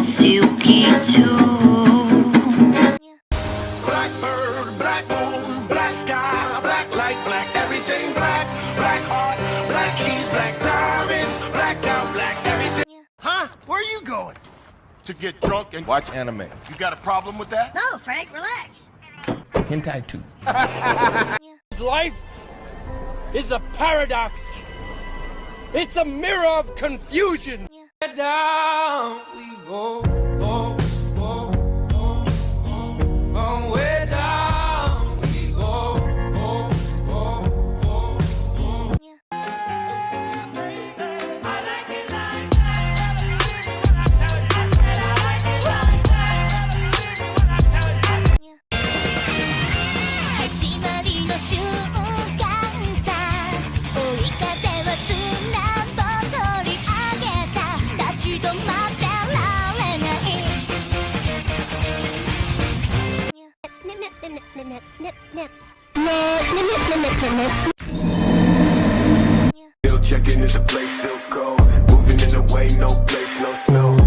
silky too. Blackbird, black moon, black sky, black light, black everything, black, black heart, black keys, black diamonds, blacked out, black everything. Huh? Where are you going? To get drunk and watch anime. You got a problem with that? No, Frank, relax. Hentai too. Life is a paradox. It's a mirror of confusion. Down we go, go, go, go, go. Way down we go, go, go, go, go. I like it like that. I said I like it like that. 始まりの瞬間さ追い風は砂ぼこり上げた立ち止まってられない Nip nip nip nip nip nip nip Still checking if the place still cold. Moving in the way, no place, no snow.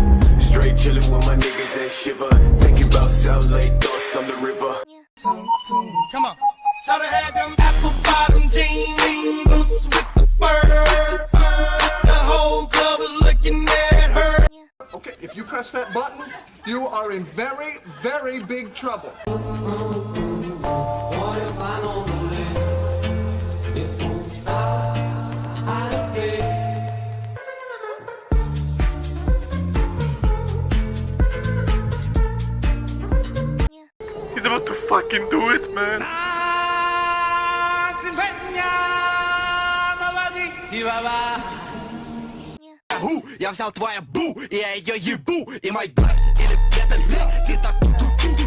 Straight chilling with my niggas that shiver. Thinking about South Lake, thoughts on the river. Come on. Shout had them apple bottom jean boots with the fur. The whole club was looking at her. Okay, if you press that button, you are in very, very big trouble. He's about to fucking do it, man. Я взял твою бу, и я ее ебу. И мой брат, или это лет. Ты став ту-ту-ту-ту.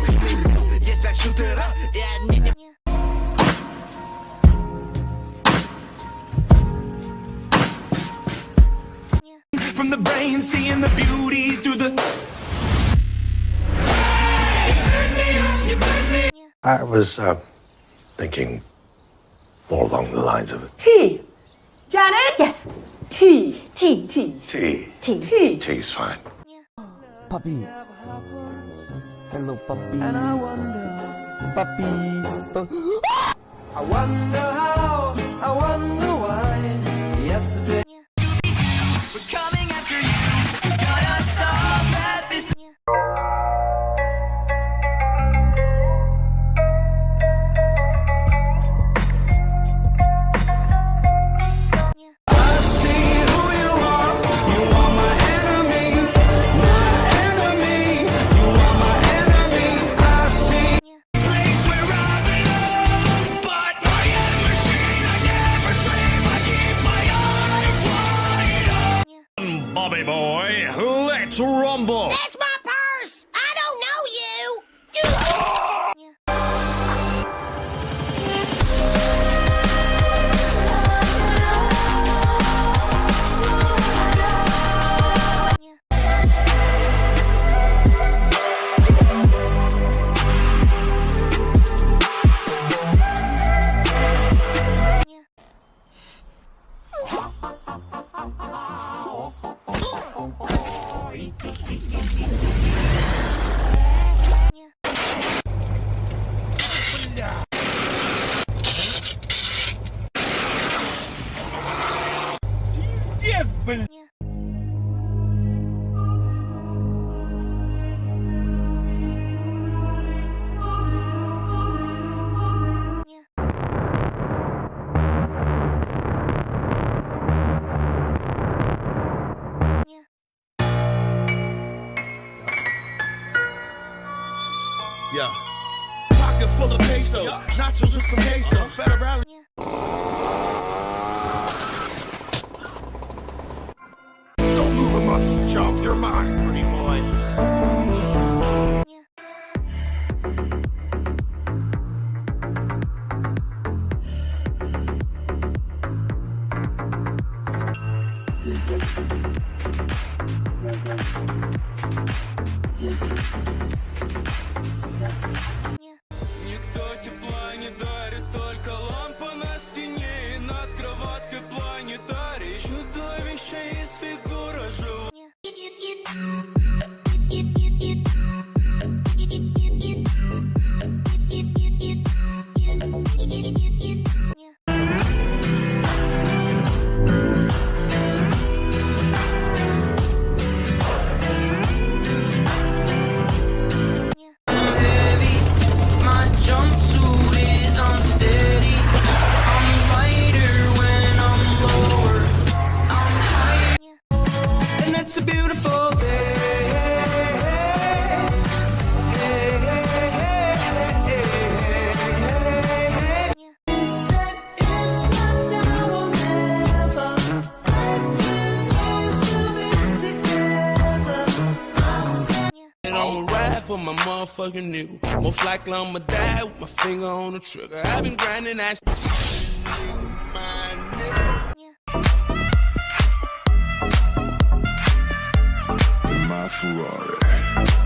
Здесь 5 шутеров, и они не... From the brain, seeing the beauty through the... I was thinking more along the lines of it. Tea. Janet? Yes. Tea. Tea. Tea. Tea. Tea. Tea. Tea's fine. Puppy. Hello, puppy. And I wonder, puppy. I wonder how, I wonder why. Yesterday. We're coming after you. We're gonna solve that mystery. Bobby boy, let's rumble. That's my purse! I don't know you! Пиздец, блин. Yeah. Pocket full of pesos, nachos with some queso. Federal. Don't move him up. Jump your mind, pretty boy. Никто тепла не дарит, только лампа на стене. И над кроваткой планетарий. Чудовище из фигура живу. die for my motherfucking nigga. Most likely I'ma die with my finger on the trigger. I've been grinding that In my Ferrari.